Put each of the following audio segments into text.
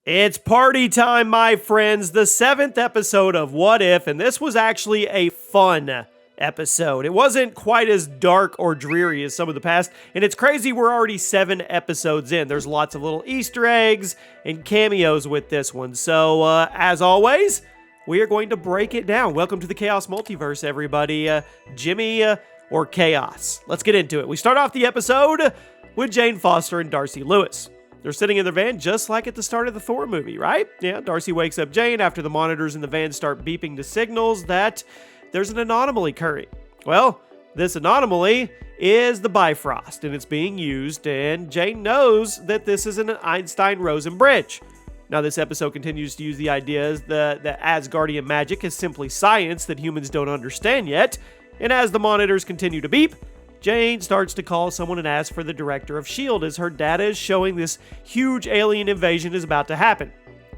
It's party time, my friends, the 7th episode of What If, and this was actually a fun episode. It wasn't quite as dark or dreary as some of the past, and it's crazy we're already 7 episodes in. There's lots of little Easter eggs and cameos with this one. So, as always, we are going to break it down. Welcome to the Chaos Multiverse, everybody. Jimmy or Chaos. Let's get into it. We start off the episode with Jane Foster and Darcy Lewis. They're sitting in their van just like at the start of the Thor movie, right? Yeah, Darcy wakes up Jane after the monitors in the van start beeping to signals that there's an anomaly occurring. Well, this anomaly is the Bifrost, and it's being used, and Jane knows that this is an Einstein-Rosen bridge. Now, this episode continues to use the ideas that Asgardian magic is simply science that humans don't understand yet, and as the monitors continue to beep, Jane starts to call someone and ask for the director of S.H.I.E.L.D. as her data is showing this huge alien invasion is about to happen.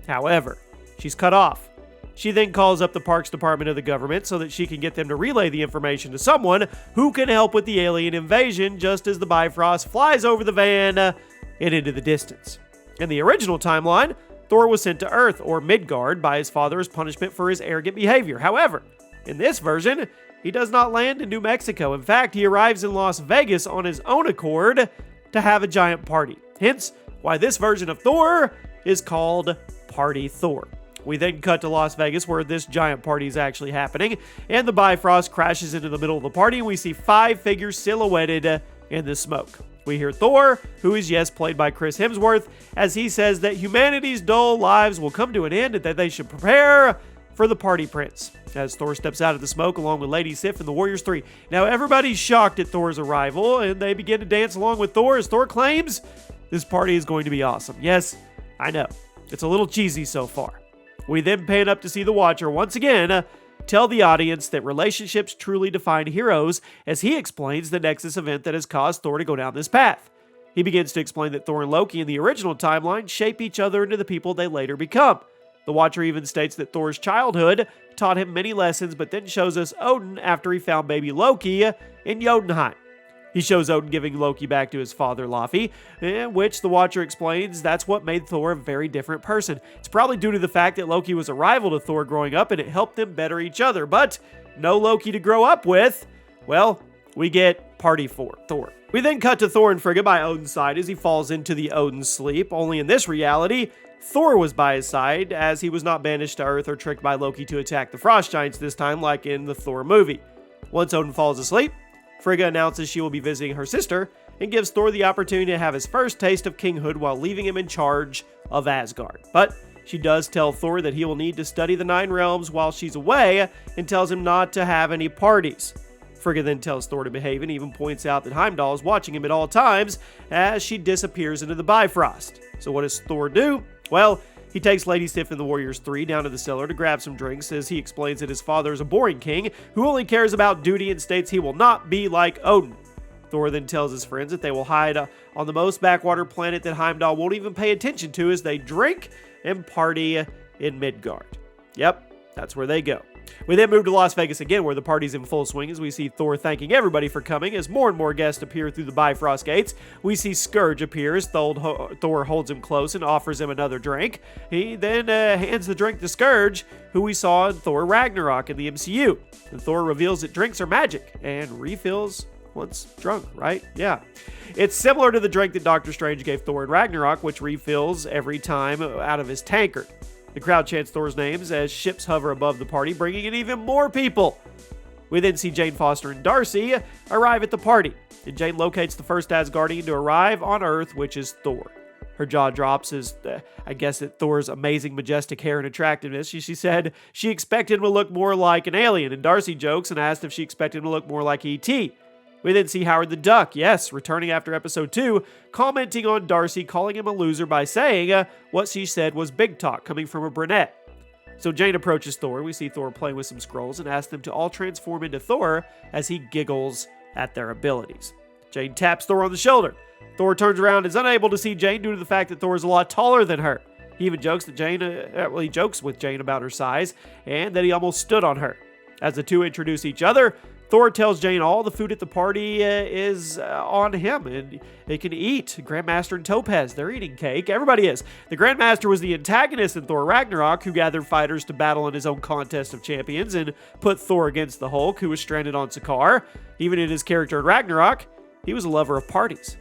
However, she's cut off. She then calls up the Parks Department of the government so that she can get them to relay the information to someone who can help with the alien invasion just as the Bifrost flies over the van and into the distance. In the original timeline, Thor was sent to Earth, or Midgard, by his father as punishment for his arrogant behavior. However, in this version, he does not land in New Mexico. In fact, he arrives in Las Vegas on his own accord to have a giant party. Hence, why this version of Thor is called Party Thor. We then cut to Las Vegas where this giant party is actually happening, and the Bifrost crashes into the middle of the party, and we see 5 figures silhouetted in the smoke. We hear Thor, who is, yes, played by Chris Hemsworth, as he says that humanity's dull lives will come to an end and that they should prepare for the party prince, as Thor steps out of the smoke along with Lady Sif and the Warriors 3. Now, everybody's shocked at Thor's arrival, and they begin to dance along with Thor as Thor claims this party is going to be awesome. Yes, I know, it's a little cheesy so far. We then pan up to see the Watcher once again tell the audience that relationships truly define heroes, as he explains the Nexus event that has caused Thor to go down this path. He begins to explain that Thor and Loki in the original timeline shape each other into the people they later become. The Watcher even states that Thor's childhood taught him many lessons, but then shows us Odin after he found baby Loki in Jotunheim. He shows Odin giving Loki back to his father Laufey, in which the Watcher explains that's what made Thor a very different person. It's probably due to the fact that Loki was a rival to Thor growing up and it helped them better each other, but no Loki to grow up with. Well, we get Party for Thor. We then cut to Thor and Frigga by Odin's side as he falls into the Odin sleep, only in this reality, Thor was by his side, as he was not banished to Earth or tricked by Loki to attack the Frost Giants this time like in the Thor movie. Once Odin falls asleep, Frigga announces she will be visiting her sister and gives Thor the opportunity to have his first taste of kinghood while leaving him in charge of Asgard. But she does tell Thor that he will need to study the 9 realms while she's away and tells him not to have any parties. Frigga then tells Thor to behave and even points out that Heimdall is watching him at all times as she disappears into the Bifrost. So what does Thor do? Well, he takes Lady Sif and the Warriors 3 down to the cellar to grab some drinks as he explains that his father is a boring king who only cares about duty and states he will not be like Odin. Thor then tells his friends that they will hide on the most backwater planet that Heimdall won't even pay attention to as they drink and party in Midgard. Yep, that's where they go. We then move to Las Vegas again, where the party's in full swing as we see Thor thanking everybody for coming as more and more guests appear through the Bifrost gates. We see Scourge appear as Thor holds him close and offers him another drink. He then hands the drink to Scourge, who we saw in Thor Ragnarok in the MCU. And Thor reveals that drinks are magic and refills once drunk, right? Yeah. It's similar to the drink that Doctor Strange gave Thor in Ragnarok, which refills every time out of his tankard. The crowd chants Thor's names as ships hover above the party, bringing in even more people. We then see Jane Foster and Darcy arrive at the party, and Jane locates the first Asgardian to arrive on Earth, which is Thor. Her jaw drops as, at Thor's amazing, majestic hair and attractiveness. She said she expected him to look more like an alien, and Darcy jokes and asked if she expected him to look more like E.T. We then see Howard the Duck, yes, returning after episode 2, commenting on Darcy, calling him a loser by saying what she said was big talk coming from a brunette. So Jane approaches Thor, and we see Thor playing with some scrolls and asks them to all transform into Thor as he giggles at their abilities. Jane taps Thor on the shoulder. Thor turns around and is unable to see Jane due to the fact that Thor is a lot taller than her. He even jokes that he jokes with Jane about her size and that he almost stood on her. As the two introduce each other, Thor tells Jane all the food at the party is on him, and they can eat. Grandmaster and Topaz, they're eating cake. Everybody is. The Grandmaster was the antagonist in Thor Ragnarok, who gathered fighters to battle in his own contest of champions and put Thor against the Hulk, who was stranded on Sakaar. Even in his character in Ragnarok, he was a lover of parties.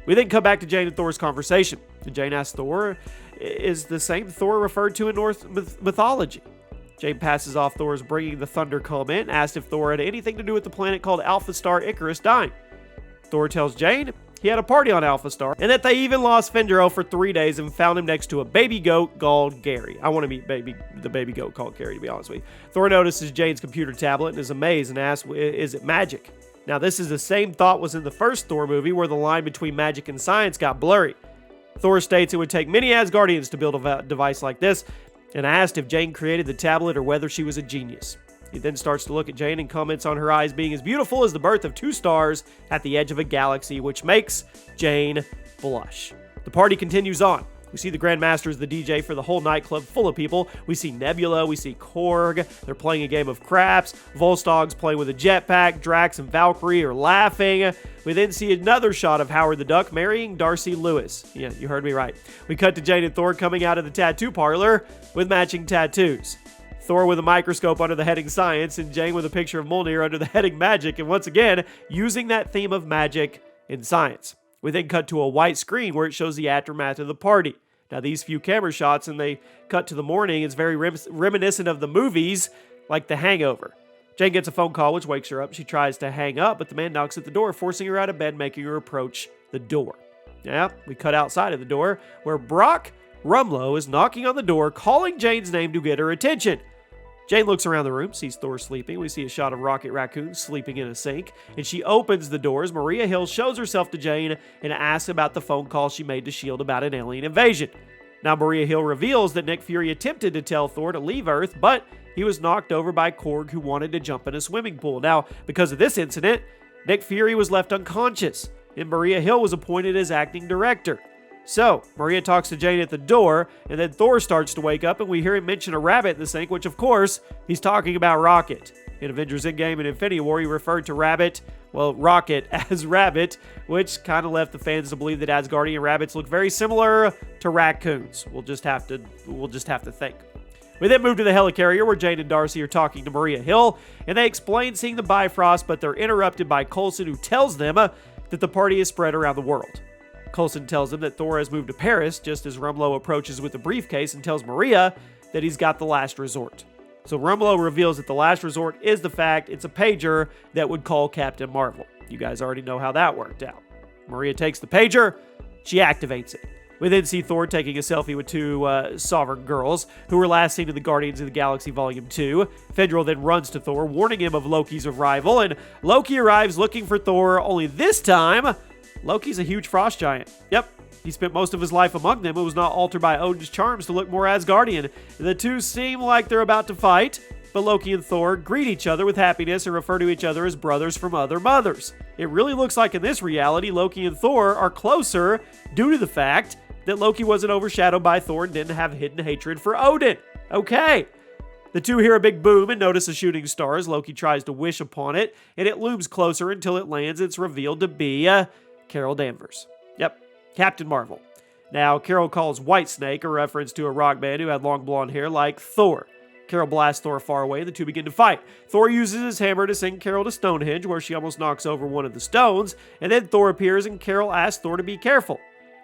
We then come back to Jane and Thor's conversation, and Jane asks Thor, is the same Thor referred to in Norse mythology? Jane passes off Thor's bringing the thunder comment and asked if Thor had anything to do with the planet called Alpha Star Icarus dying. Thor tells Jane he had a party on Alpha Star, and that they even lost Fendro for 3 days and found him next to a baby goat called Gary. I want to meet the baby goat called Gary, to be honest with you. Thor notices Jane's computer tablet and is amazed and asks, is it magic? Now, this is the same thought was in the first Thor movie, where the line between magic and science got blurry. Thor states it would take many Asgardians to build a device like this, and asked if Jane created the tablet or whether she was a genius. He then starts to look at Jane and comments on her eyes being as beautiful as the birth of 2 stars at the edge of a galaxy, which makes Jane blush. The party continues on. We see the Grandmaster as the DJ for the whole nightclub full of people. We see Nebula, we see Korg, they're playing a game of craps, Volstag's playing with a jetpack, Drax and Valkyrie are laughing. We then see another shot of Howard the Duck marrying Darcy Lewis. Yeah, you heard me right. We cut to Jane and Thor coming out of the tattoo parlor with matching tattoos. Thor with a microscope under the heading Science, and Jane with a picture of Mjolnir under the heading Magic, and once again, using that theme of magic in science. We then cut to a white screen where it shows the aftermath of the party. Now, these few camera shots, and they cut to the morning, it's very reminiscent of the movies, like The Hangover. Jane gets a phone call, which wakes her up. She tries to hang up, but the man knocks at the door, forcing her out of bed, making her approach the door. Yeah, we cut outside of the door, where Brock Rumlow is knocking on the door, calling Jane's name to get her attention. Jane looks around the room, sees Thor sleeping. We see a shot of Rocket Raccoon sleeping in a sink, and she opens the doors. Maria Hill shows herself to Jane and asks about the phone call she made to S.H.I.E.L.D. about an alien invasion. Now, Maria Hill reveals that Nick Fury attempted to tell Thor to leave Earth, but he was knocked over by Korg, who wanted to jump in a swimming pool. Now, because of this incident, Nick Fury was left unconscious, and Maria Hill was appointed as acting director. So, Maria talks to Jane at the door, and then Thor starts to wake up, and we hear him mention a rabbit in the sink, which, of course, he's talking about Rocket. In Avengers Endgame and Infinity War, he referred to Rocket as Rabbit, which kind of left the fans to believe that Asgardian rabbits look very similar to raccoons. We'll just have to think. We then move to the helicarrier, where Jane and Darcy are talking to Maria Hill, and they explain seeing the Bifrost, but they're interrupted by Coulson, who tells them that the party is spread around the world. Coulson tells them that Thor has moved to Paris, just as Rumlow approaches with the briefcase and tells Maria that he's got the last resort. So Rumlow reveals that the last resort is the fact it's a pager that would call Captain Marvel. You guys already know how that worked out. Maria takes the pager, she activates it. We then see Thor taking a selfie with 2 Sovereign girls, who were last seen in the Guardians of the Galaxy Volume 2. Fendrel then runs to Thor, warning him of Loki's arrival, and Loki arrives looking for Thor, only this time Loki's a huge frost giant. Yep, he spent most of his life among them and was not altered by Odin's charms to look more Asgardian. The two seem like they're about to fight, but Loki and Thor greet each other with happiness and refer to each other as brothers from other mothers. It really looks like in this reality, Loki and Thor are closer due to the fact that Loki wasn't overshadowed by Thor and didn't have hidden hatred for Odin. Okay. The two hear a big boom and notice a shooting star as Loki tries to wish upon it, and it looms closer until it lands. It's revealed to be Carol Danvers. Yep, Captain Marvel. Now, Carol calls Whitesnake a reference to a rock band who had long blonde hair like Thor. Carol blasts Thor far away, and the two begin to fight. Thor uses his hammer to send Carol to Stonehenge, where she almost knocks over one of the stones, and then Thor appears and Carol asks Thor to be careful.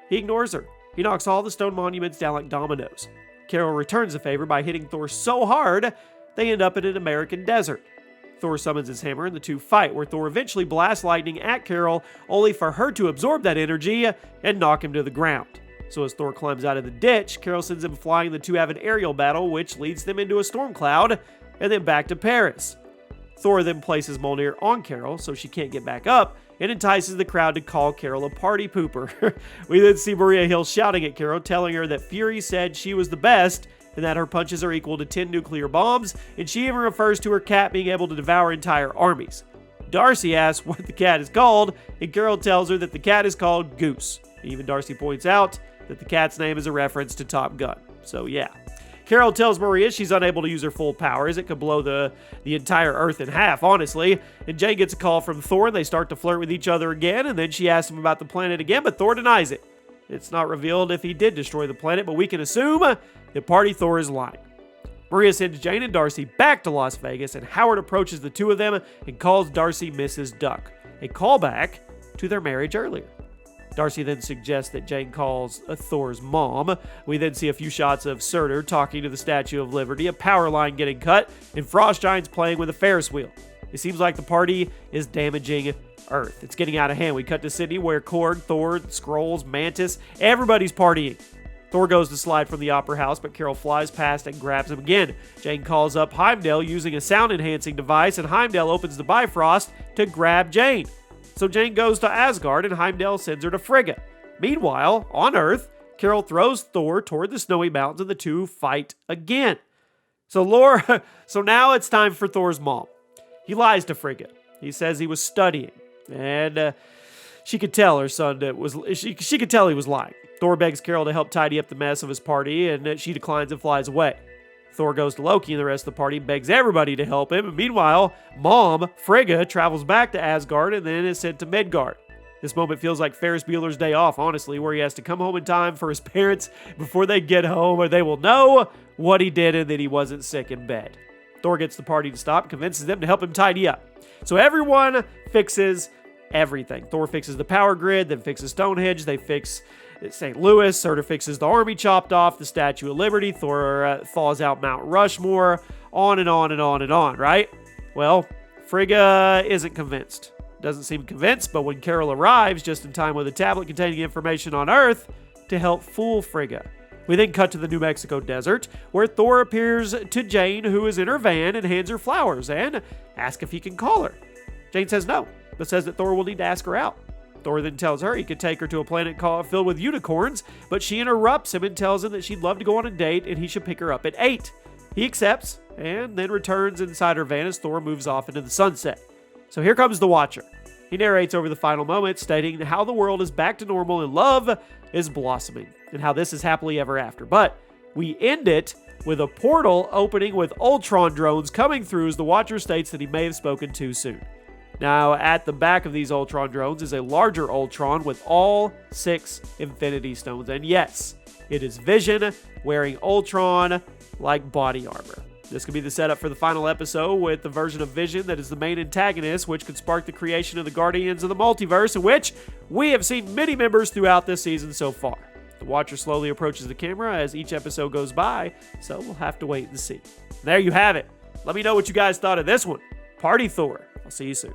He ignores her. He knocks all the stone monuments down like dominoes. Carol returns the favor by hitting Thor so hard, they end up in an American desert. Thor summons his hammer and the two fight, where Thor eventually blasts lightning at Carol, only for her to absorb that energy and knock him to the ground. So as Thor climbs out of the ditch, Carol sends him flying, and the two have an aerial battle, which leads them into a storm cloud, and then back to Paris. Thor then places Mjolnir on Carol so she can't get back up, and entices the crowd to call Carol a party pooper. We then see Maria Hill shouting at Carol, telling her that Fury said she was the best, and that her punches are equal to 10 nuclear bombs, and she even refers to her cat being able to devour entire armies. Darcy asks what the cat is called, and Carol tells her that the cat is called Goose. Even Darcy points out that the cat's name is a reference to Top Gun. So yeah. Carol tells Maria she's unable to use her full powers. It could blow the entire Earth in half, honestly. And Jane gets a call from Thor, and they start to flirt with each other again, and then she asks him about the planet again, but Thor denies it. It's not revealed if he did destroy the planet, but we can assume that Party Thor is lying. Maria sends Jane and Darcy back to Las Vegas, and Howard approaches the two of them and calls Darcy Mrs. Duck, a callback to their marriage earlier. Darcy then suggests that Jane calls Thor's mom. We then see a few shots of Surtur talking to the Statue of Liberty, a power line getting cut, and Frost Giants playing with a Ferris wheel. It seems like the party is damaging Earth. It's getting out of hand. We cut to Sydney where Korg, Thor, Skrulls, Mantis, everybody's partying. Thor goes to slide from the opera house, but Carol flies past and grabs him again. Jane calls up Heimdall using a sound-enhancing device, and Heimdall opens the Bifrost to grab Jane. So Jane goes to Asgard, and Heimdall sends her to Frigga. Meanwhile, on Earth, Carol throws Thor toward the snowy mountains, and the two fight again. So now it's time for Thor's mom. He lies to Frigga. He says he was studying, and she could tell her son she could tell he was lying. Thor begs Carol to help tidy up the mess of his party, and she declines and flies away. Thor goes to Loki and the rest of the party and begs everybody to help him. And meanwhile, Mom, Frigga, travels back to Asgard and then is sent to Midgard. This moment feels like Ferris Bueller's Day Off, honestly, where he has to come home in time for his parents before they get home, or they will know what he did and that he wasn't sick in bed. Thor gets the party to stop and convinces them to help him tidy up. So everyone fixes everything. Thor fixes the power grid, then fixes Stonehenge, they fix St. Louis, Surtur fixes the army chopped off, the Statue of Liberty, Thor thaws out Mount Rushmore, on and on and on and on, right? Well, Frigga isn't convinced. Doesn't seem convinced, but when Carol arrives just in time with a tablet containing information on Earth to help fool Frigga. We then cut to the New Mexico desert, where Thor appears to Jane, who is in her van, and hands her flowers and asks if he can call her. Jane says no, but says that Thor will need to ask her out. Thor then tells her he could take her to a planet filled with unicorns, but she interrupts him and tells him that she'd love to go on a date and he should pick her up at 8. He accepts and then returns inside her van as Thor moves off into the sunset. So here comes the Watcher. He narrates over the final moments, stating how the world is back to normal and love is blossoming, and how this is happily ever after. But we end it with a portal opening with Ultron drones coming through as the Watcher states that he may have spoken too soon. Now, at the back of these Ultron drones is a larger Ultron with all 6 Infinity Stones. And yes, it is Vision wearing Ultron-like body armor. This could be the setup for the final episode with the version of Vision that is the main antagonist, which could spark the creation of the Guardians of the Multiverse, in which we have seen many members throughout this season so far. The Watcher slowly approaches the camera as each episode goes by, so we'll have to wait and see. There you have it. Let me know what you guys thought of this one. Party Thor. I'll see you soon.